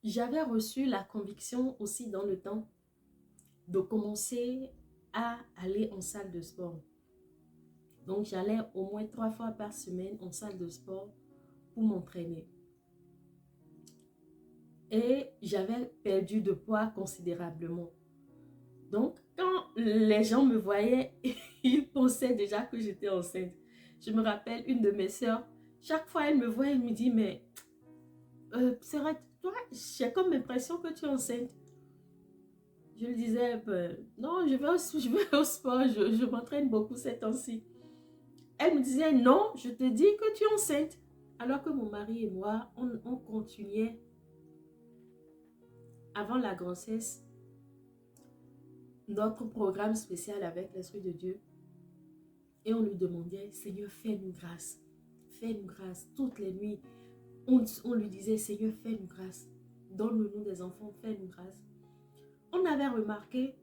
j'avais reçu la conviction aussi dans le temps de commencer à aller en salle de sport. Donc, j'allais au moins 3 fois par semaine en salle de sport pour m'entraîner. Et j'avais perdu de poids considérablement. Donc, quand les gens me voyaient, ils pensaient déjà que j'étais enceinte. Je me rappelle, une de mes sœurs, chaque fois elle me voit, elle me dit, mais c'est vrai, toi, j'ai comme l'impression que tu es enceinte. Je lui disais, ben, non, je vais au sport, je m'entraîne beaucoup ces temps-ci. Elle me disait, non, je te dis que tu es enceinte. Alors que mon mari et moi, on continuait avant la grossesse notre programme spécial avec l'Esprit de Dieu. Et on lui demandait, Seigneur, fais-nous grâce. Fais-nous grâce. Toutes les nuits, on lui disait, Seigneur, fais-nous grâce. Donne-nous des enfants, fais-nous grâce. On avait remarqué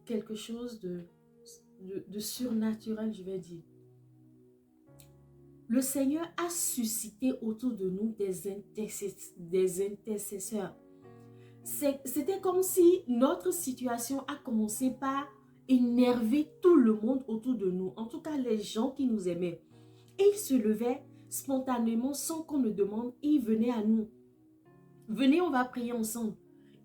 quelque chose de surnaturel, je vais dire. Le Seigneur a suscité autour de nous des intercesseurs. C'était comme si notre situation a commencé par énerver tout le monde autour de nous, en tout cas les gens qui nous aimaient. Et ils se levaient spontanément sans qu'on ne demande, ils venaient à nous. Venez, on va prier ensemble.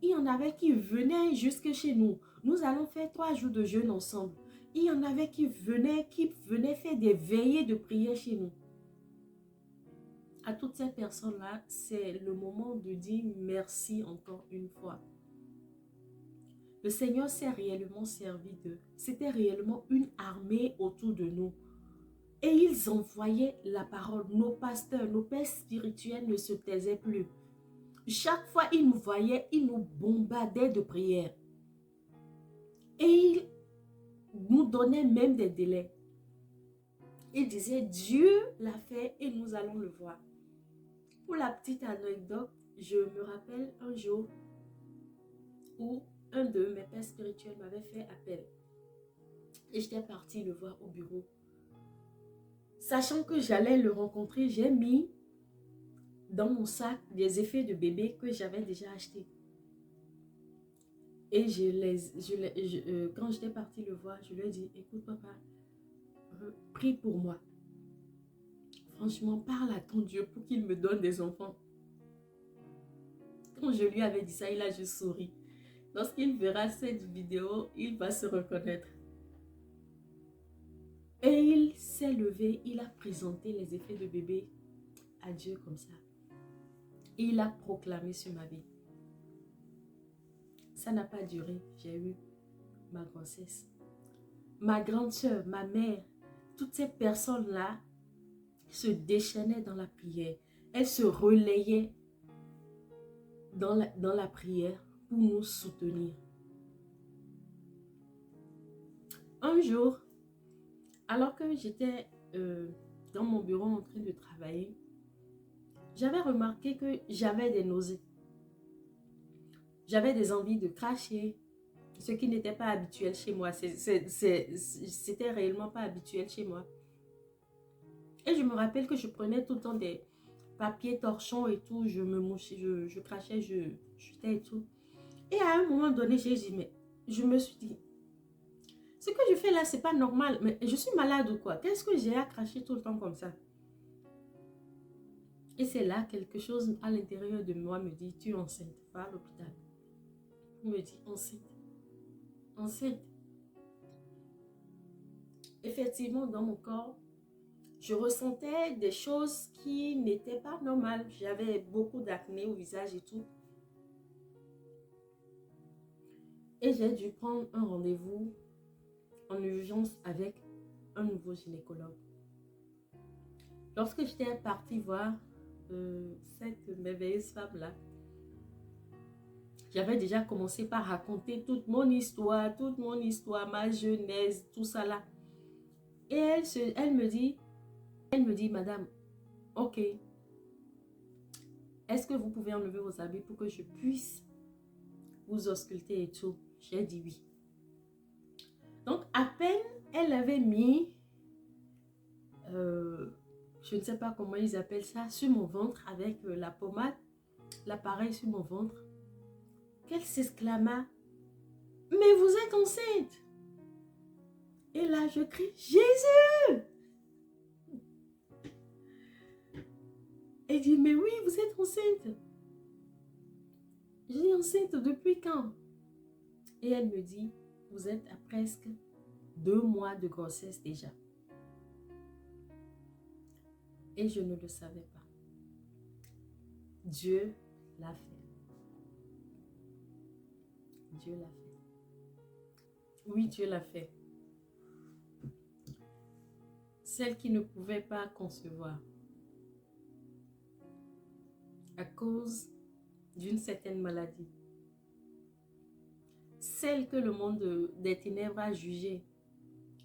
Il y en avait qui venaient jusque chez nous. Nous allons faire 3 jours de jeûne ensemble. Il y en avait qui venaient faire des veillées de prière chez nous. À toutes ces personnes-là, c'est le moment de dire merci encore une fois. Le Seigneur s'est réellement servi d'eux. C'était réellement une armée autour de nous. Et ils envoyaient la parole. Nos pasteurs, nos pères spirituels ne se taisaient plus. Chaque fois qu'ils nous voyaient, ils nous bombardaient de prières. Et ils nous donnaient même des délais. Ils disaient, Dieu l'a fait et nous allons le voir. Pour la petite anecdote, je me rappelle un jour où un de mes pères spirituels m'avait fait appel. Et j'étais partie le voir au bureau. Sachant que j'allais le rencontrer, j'ai mis dans mon sac des effets de bébé que j'avais déjà achetés. Et quand j'étais partie le voir, je lui ai dit, écoute papa, prie pour moi. Franchement, parle à ton Dieu pour qu'il me donne des enfants. Quand je lui avais dit ça, il a juste souri. Lorsqu'il verra cette vidéo, il va se reconnaître. Et il s'est levé, il a présenté les effets de bébé à Dieu comme ça. Et il a proclamé sur ma vie. Ça n'a pas duré, j'ai eu ma grossesse. Ma grande soeur, ma mère, toutes ces personnes-là se déchaînaient dans la prière. Elles se relayaient dans la prière pour nous soutenir. Un jour, alors que j'étais dans mon bureau en train de travailler, j'avais remarqué que j'avais des nausées. J'avais des envies de cracher, ce qui n'était pas habituel chez moi. C'était réellement pas habituel chez moi. Et je me rappelle que je prenais tout le temps des papiers torchons et tout, je me mouchais, je crachais, je chutais et tout. Et à un moment donné, j'ai dit, mais je me suis dit, ce que je fais là, c'est pas normal, mais je suis malade ou quoi? Qu'est-ce que j'ai à cracher tout le temps comme ça? Et c'est là, quelque chose à l'intérieur de moi me dit, tu es enceinte, va à l'hôpital. Il me dit, enceinte, enceinte. Effectivement, dans mon corps, je ressentais des choses qui n'étaient pas normales. J'avais beaucoup d'acné au visage et tout. Et j'ai dû prendre un rendez-vous en urgence avec un nouveau gynécologue. Lorsque j'étais partie voir cette merveilleuse femme-là, j'avais déjà commencé par raconter toute mon histoire, ma jeunesse, tout ça là. Et elle me dit, madame, ok, est-ce que vous pouvez enlever vos habits pour que je puisse vous ausculter et tout? J'ai dit oui. Donc, à peine elle avait mis, je ne sais pas comment ils appellent ça, sur mon ventre avec la pommade. l'appareil sur mon ventre, qu'elle s'exclama, « Mais vous êtes enceinte !» Et là, je crie, « Jésus !» Elle dit, « Mais oui, vous êtes enceinte. » Je dis, « Enceinte depuis quand ?» Et elle me dit, « Vous êtes à presque 2 mois de grossesse déjà. » Et je ne le savais pas. Dieu l'a fait. Dieu l'a fait. Oui, Dieu l'a fait. Celle qui ne pouvait pas concevoir à cause d'une certaine maladie. Celle que le monde des ténèbres a jugée,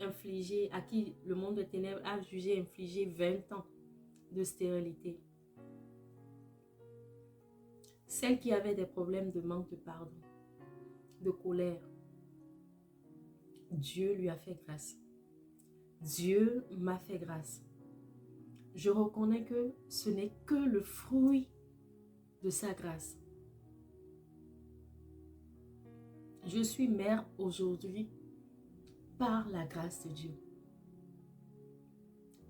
infligée, à qui le monde des ténèbres a jugé infliger 20 ans de stérilité. Celle qui avait des problèmes de manque de pardon, de colère. Dieu lui a fait grâce. Dieu m'a fait grâce. Je reconnais que ce n'est que le fruit de sa grâce. Je suis mère aujourd'hui par la grâce de Dieu.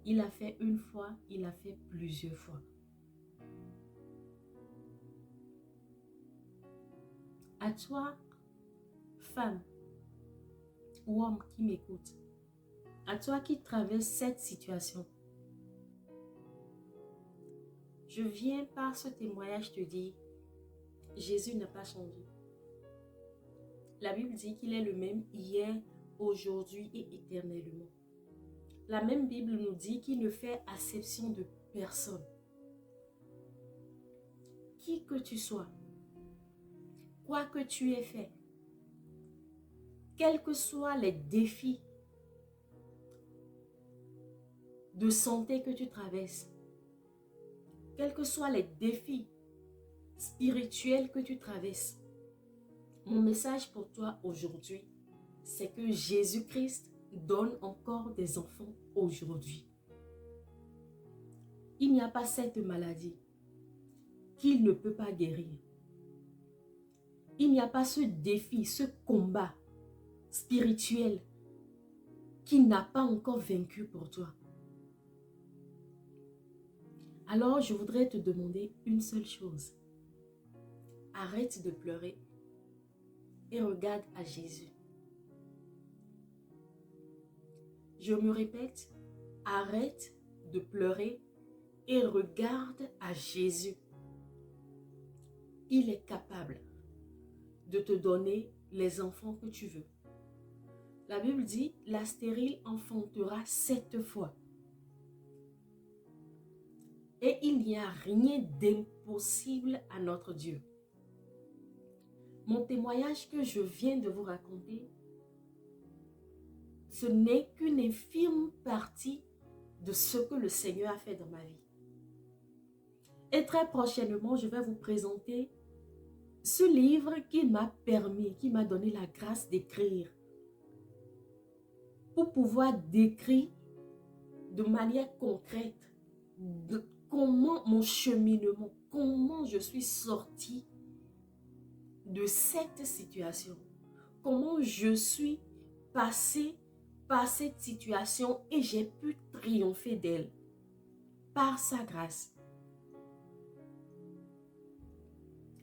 Il a fait une fois, il a fait plusieurs fois. À toi, femme ou homme qui m'écoute, à toi qui traverse cette situation, je viens par ce témoignage te dire, Jésus n'a pas changé. La Bible dit qu'il est le même hier, aujourd'hui et éternellement. La même Bible nous dit qu'il ne fait acception de personne. Qui que tu sois, quoi que tu aies fait, quels que soient les défis de santé que tu traverses, quels que soient les défis spirituels que tu traverses, mon message pour toi aujourd'hui, c'est que Jésus-Christ donne encore des enfants aujourd'hui. Il n'y a pas cette maladie qu'il ne peut pas guérir. Il n'y a pas ce défi, ce combat spirituel qu'il n'a pas encore vaincu pour toi. Alors, je voudrais te demander une seule chose. Arrête de pleurer et regarde à Jésus. Je me répète, arrête de pleurer et regarde à Jésus. Il est capable de te donner les enfants que tu veux. La Bible dit, la stérile enfantera 7 fois. Et il n'y a rien d'impossible à notre Dieu. Mon témoignage que je viens de vous raconter, ce n'est qu'une infime partie de ce que le Seigneur a fait dans ma vie. Et très prochainement, je vais vous présenter ce livre qui m'a permis, qui m'a donné la grâce d'écrire. Pour pouvoir décrire de manière concrète de comment mon cheminement, comment je suis sortie de cette situation, comment je suis passée par cette situation et j'ai pu triompher d'elle par sa grâce.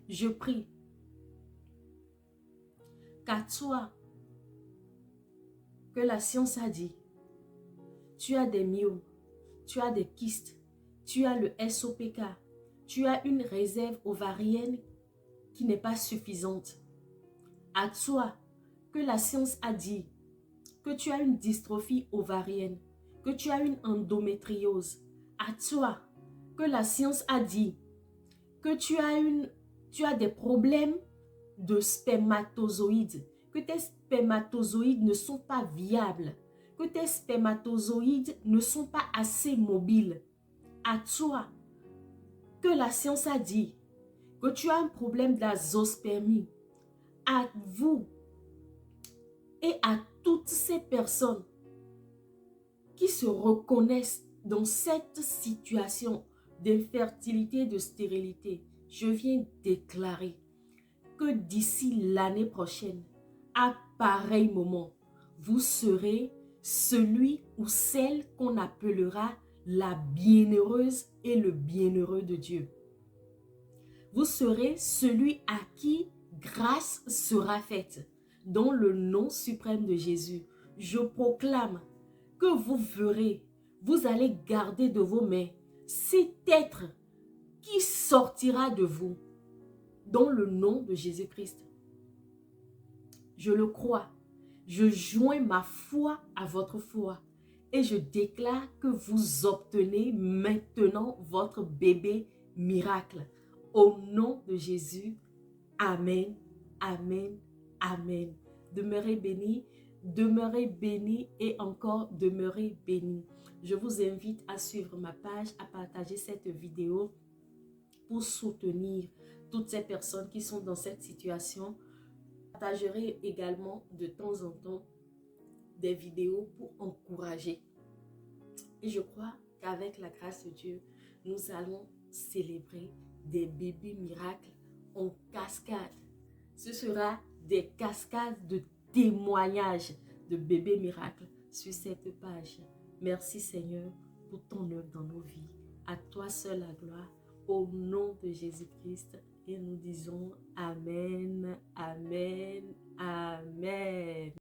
Je prie qu'à toi, que la science a dit, tu as des myomes, tu as des kystes, tu as le SOPK, tu as une réserve ovarienne qui n'est pas suffisante. À toi, que la science a dit que tu as une dystrophie ovarienne, que tu as une endométriose. À toi, que la science a dit que tu as des problèmes de spermatozoïdes, que tes spermatozoïdes ne sont pas viables, que tes spermatozoïdes ne sont pas assez mobiles. À toi, que la science a dit que tu as un problème d'azospermie. À vous et à toutes ces personnes qui se reconnaissent dans cette situation d'infertilité, de stérilité, je viens déclarer que d'ici l'année prochaine, à pareil moment, vous serez celui ou celle qu'on appellera la bienheureuse et le bienheureux de Dieu. Vous serez celui à qui grâce sera faite. Dans le nom suprême de Jésus, je proclame que vous verrez, vous allez garder de vos mains cet être qui sortira de vous dans le nom de Jésus-Christ. Je le crois. Je joins ma foi à votre foi et je déclare que vous obtenez maintenant votre bébé miracle. Au nom de Jésus, amen, amen, amen. Demeurez bénis et encore demeurez bénis. Je vous invite à suivre ma page, à partager cette vidéo pour soutenir toutes ces personnes qui sont dans cette situation. Je partagerai également de temps en temps des vidéos pour encourager. Et je crois qu'avec la grâce de Dieu, nous allons célébrer des bébés miracles en cascade. Ce sera des cascades de témoignages de bébés miracles sur cette page. Merci Seigneur pour ton œuvre dans nos vies. À toi seul la gloire, au nom de Jésus-Christ. Et nous disons Amen, Amen, Amen.